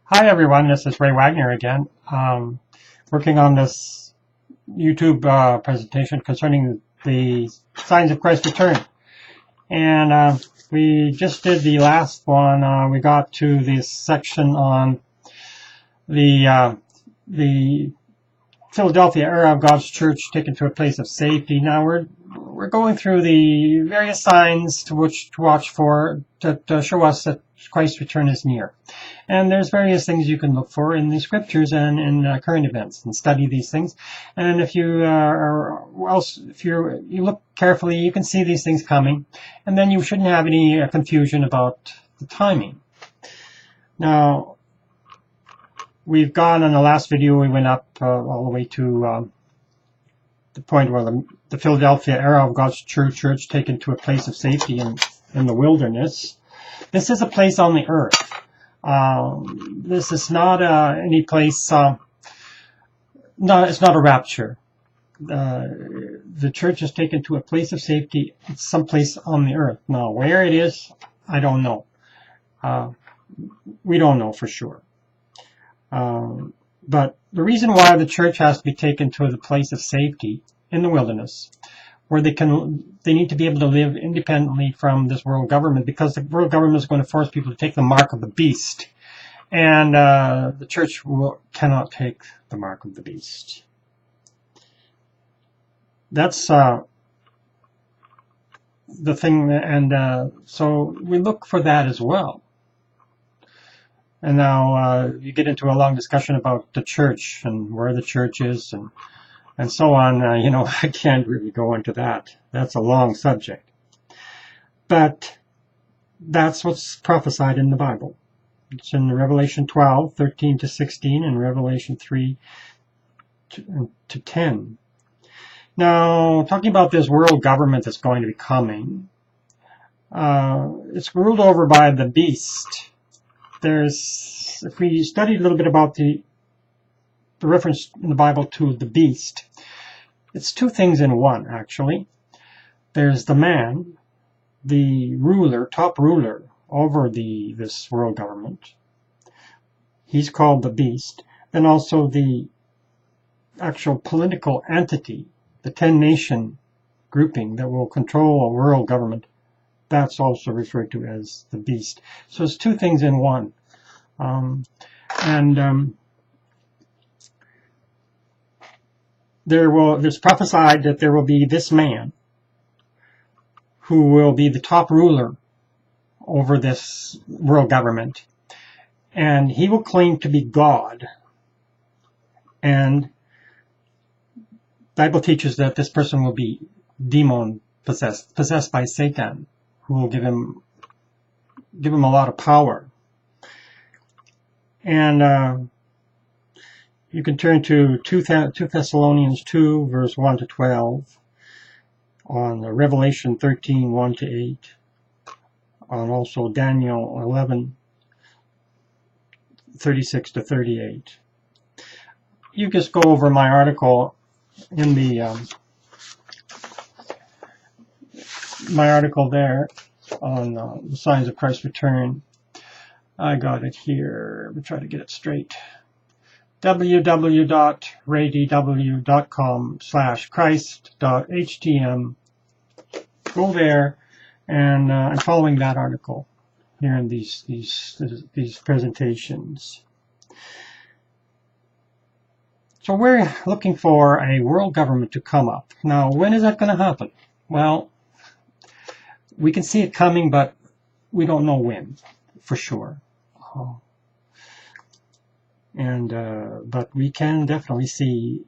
Hi everyone, this is Ray Wegner again, working on this YouTube presentation concerning the signs of Christ's return. And we just did the last one. We got to this section on the Philadelphia era of God's church taken to a place of safety. Now we're going through the various signs to watch for to show us that Christ's return is near. And there's various things you can look for in the scriptures and in current events, and study these things. And if you you look carefully, you can see these things coming, and then you shouldn't have any confusion about the timing. Now, we've gone in the last video. We went up all the way to the point where the Philadelphia era of God's church taken to a place of safety in the wilderness. This is a place on the earth. This is not any place. No, it's not a rapture. The church is taken to a place of safety. It's someplace on the earth. Now, where it is, I don't know. We don't know for sure. But the reason why the church has to be taken to the place of safety in the wilderness, where they need to be able to live independently from this world government, because the world government is going to force people to take the mark of the beast, and the church cannot take the mark of the beast. That's the thing, and so we look for that as well. And now you get into a long discussion about the church and where the church is and so on. I can't really go into that. That's a long subject. But that's what's prophesied in the Bible. It's in Revelation 12, 13 to 16, and Revelation 3 to 10. Now, talking about this world government that's going to be coming, it's ruled over by the beast. If we studied a little bit about the reference in the Bible to the beast, it's two things in one, actually. There's the man, the ruler, top ruler over this world government. He's called the beast. Then also the actual political entity, the 10-nation grouping that will control a world government. That's also referred to as the beast. So it's two things in one. There's prophesied that there will be this man who will be the top ruler over this world government, and he will claim to be God. And the Bible teaches that this person will be demon possessed by Satan, who will give him a lot of power. And you can turn to 2 Thessalonians 2, verse 1 to 12, on Revelation 13, 1 to 8, on also Daniel 11, 36 to 38. You just go over my article in my article there on the signs of Christ's return. I got it here. Let me try to get it straight. www.raydw.com/christ.htm. Go there, and I'm following that article here in these presentations. So we're looking for a world government to come up. Now, when is that going to happen? Well, we can see it coming, but we don't know when, for sure. But we can definitely see,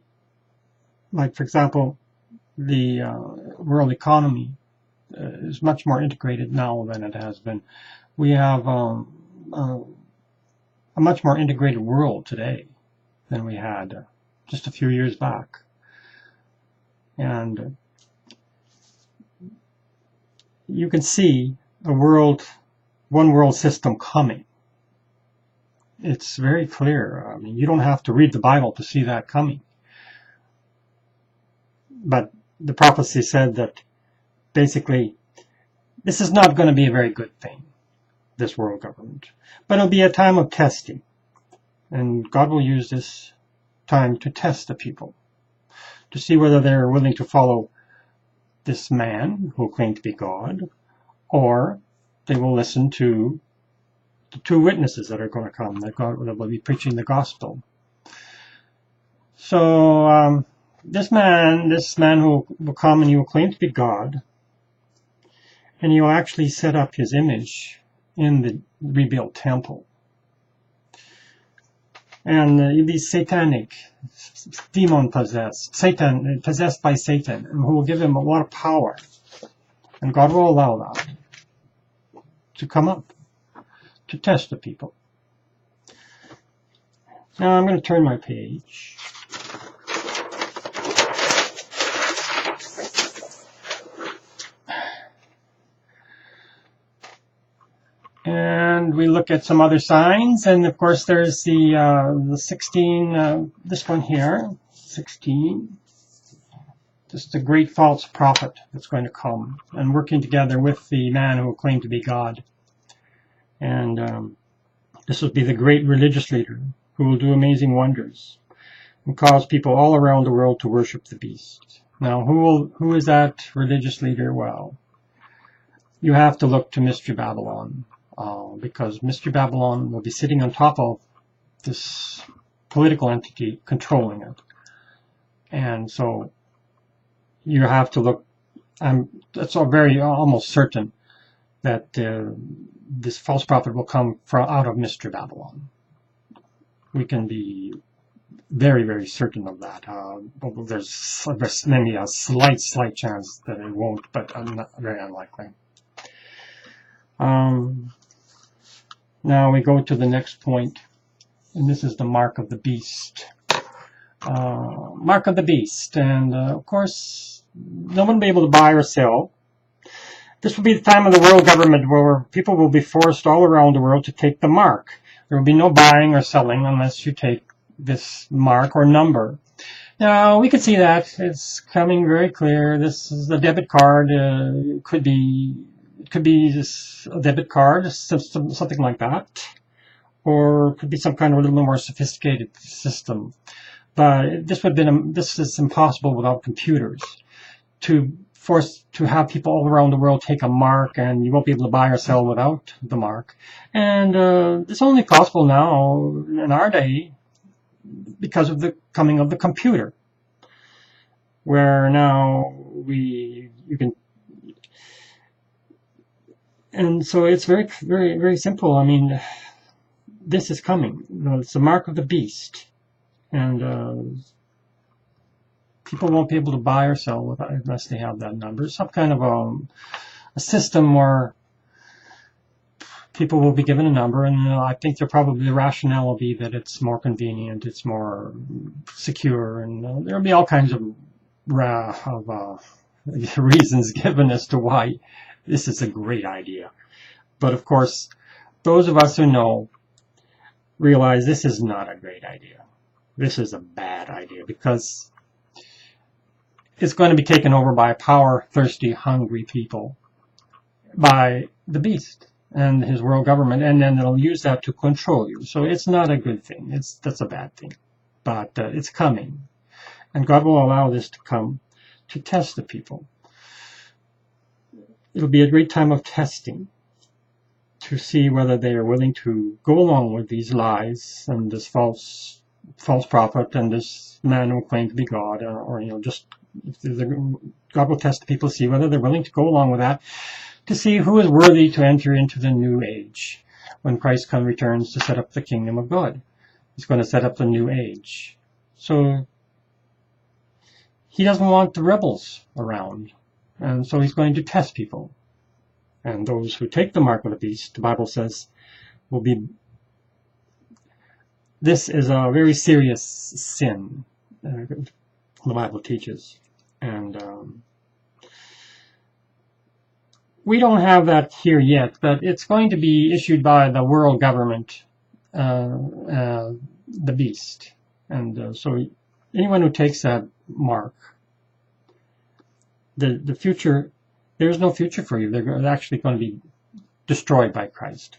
like, for example, the world economy is much more integrated now than it has been. We have a much more integrated world today than we had just a few years back. And you can see one world system coming. It's very clear. I mean, you don't have to read the Bible to see that coming. But the prophecy said that basically this is not going to be a very good thing, this world government. But it'll be a time of testing. And God will use this time to test the people, to see whether they're willing to follow this man who will claim to be God, or they will listen to the two witnesses that are going to come, that will be preaching the gospel. So this man who will come and he will claim to be God, and he will actually set up his image in the rebuilt temple. And he'll be satanic, demon-possessed, possessed by Satan, and who will give him a lot of power. And God will allow that to come up, to test the people. Now I'm going to turn my page. And we look at some other signs, and of course there's the 16, this one here, 16. This is the great false prophet that's going to come, and working together with the man who will claim to be God. And this will be the great religious leader who will do amazing wonders and cause people all around the world to worship the beast. Now, who is that religious leader? Well, you have to look to Mystery Babylon. Because Mystery Babylon will be sitting on top of this political entity controlling it. And so you have to look, it's almost certain that this false prophet will come out of Mystery Babylon. We can be very, very certain of that. There's maybe a slight chance that it won't, but very unlikely. Now we go to the next point, and this is the mark of the beast. Mark of the beast, and of course, no one will be able to buy or sell. This will be the time of the world government where people will be forced all around the world to take the mark. There will be no buying or selling unless you take this mark or number. Now, we can see that. It's coming very clear. This is the debit card. It could be just a debit card, something like that, or it could be some kind of a little more sophisticated system. But this is impossible without computers. To have people all around the world take a mark, and you won't be able to buy or sell without the mark. And it's only possible now in our day because of the coming of the computer, where now you can. And so it's very, very, very simple. I mean, this is coming. It's the mark of the beast. And people won't be able to buy or sell unless they have that number. Some kind of a system where people will be given a number, and I think the rationale will be that it's more convenient, it's more secure, and there'll be all kinds of reasons given as to why this is a great idea. But of course, those of us who know realize this is not a great idea. This is a bad idea because it's going to be taken over by power-thirsty, hungry people, by the beast and his world government, and then they'll use that to control you. So it's not a good thing. That's a bad thing. But it's coming. And God will allow this to come to test the people. It'll be a great time of testing to see whether they are willing to go along with these lies and this false prophet and this man who claims to be God, or God will test the people to see whether they're willing to go along with that, to see who is worthy to enter into the new age when Christ returns to set up the kingdom of God. He's going to set up the new age. So he doesn't want the rebels around. And so he's going to test people. And those who take the mark of the beast, the Bible says, will be... This is a very serious sin, the Bible teaches. And we don't have that here yet, but it's going to be issued by the world government, the beast. And so anyone who takes that mark, the future, there's no future for you. They're actually going to be destroyed by Christ.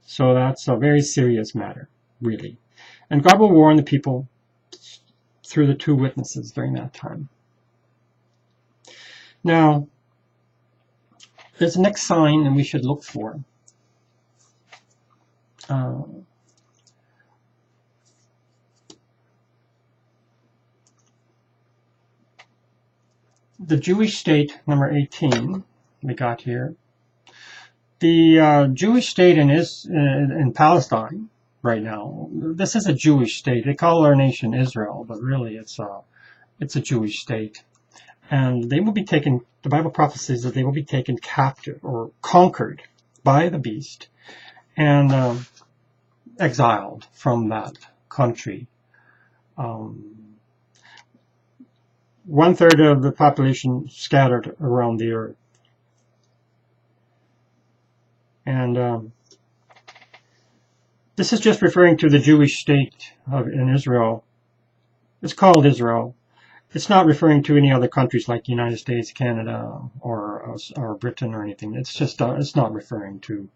So that's a very serious matter. really. And God will warn the people through the two witnesses during that time. Now, there's the next sign that we should look for. The Jewish state, number 18, we got here. The Jewish state in Palestine right now, this is a Jewish state. They call our nation Israel, but really it's a Jewish state. And they will be taken, the Bible prophesies that they will be taken captive or conquered by the beast and exiled from that country. 1/3 of the population scattered around the earth. And this is just referring to the Jewish state in Israel. It's called Israel. It's not referring to any other countries like the United States, Canada, or Britain or anything. It's just it's not referring to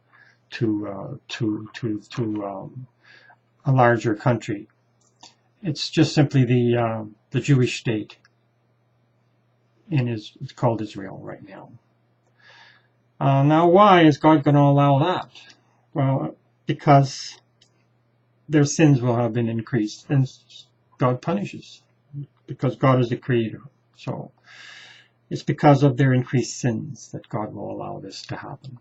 a larger country. It's just simply the Jewish state it's called Israel right now. Now, why is God going to allow that? Well, because their sins will have been increased, and God punishes, because God is the creator. So it's because of their increased sins that God will allow this to happen.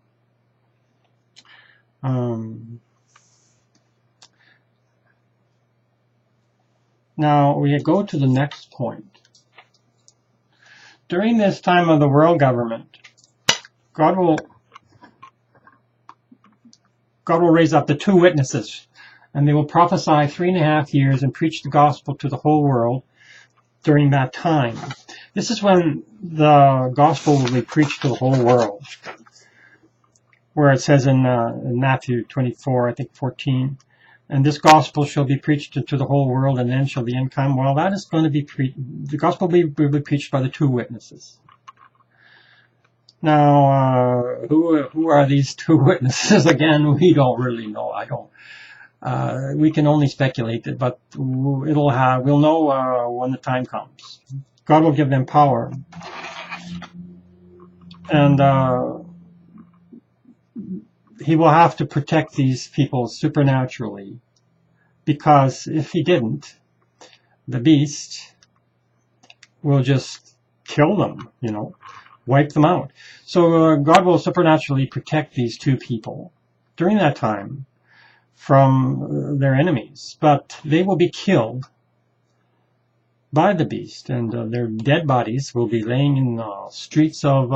Now we go to the next point. During this time of the world government, God will raise up the two witnesses, and they will prophesy 3.5 years and preach the gospel to the whole world during that time. This is when the gospel will be preached to the whole world, where it says in Matthew 24, I think 14, and this gospel shall be preached to the whole world, and then shall the end come. Well, that is going to be the gospel will be preached by the two witnesses. Now, who are these two witnesses? Again, we don't really know. We can only speculate, but we'll know when the time comes. God will give them power, and He will have to protect these people supernaturally, because if He didn't, the beast will just kill them, wipe them out. So God will supernaturally protect these two people during that time from their enemies, but they will be killed by the beast, and their dead bodies will be laying in the streets of,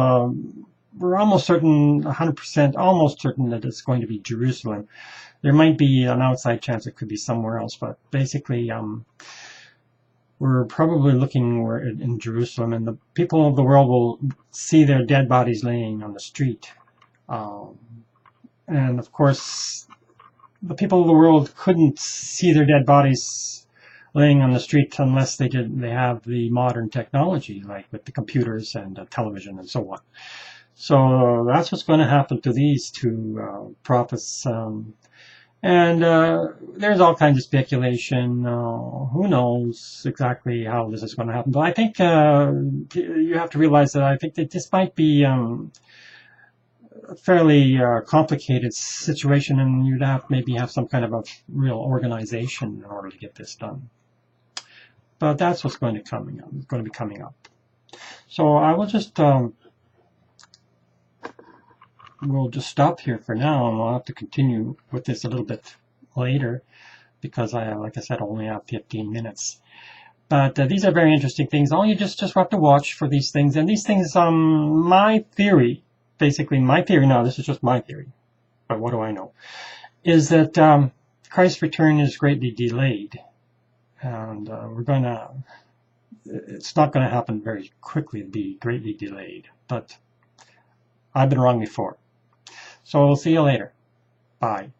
we're almost certain, 100%, almost certain that it's going to be Jerusalem. There might be an outside chance it could be somewhere else, but basically we're probably looking in Jerusalem, and the people of the world will see their dead bodies laying on the street. And of course, the people of the world couldn't see their dead bodies laying on the street unless they have the modern technology, like with the computers and television and so on. So that's what's going to happen to these two prophets. And there's all kinds of speculation. Who knows exactly how this is going to happen? But I think you have to realize that I think that this might be a fairly complicated situation, and you'd maybe have some kind of a real organization in order to get this done. But that's what's going to be coming up. So I will just we'll just stop here for now, and we'll have to continue with this a little bit later, because like I said, only have 15 minutes. But these are very interesting things. All you just have to watch for these things. And these things, my theory, basically my theory, now this is just my theory, but what do I know, is that Christ's return is greatly delayed. And it's not going to happen very quickly to be greatly delayed. But I've been wrong before. So we'll see you later. Bye.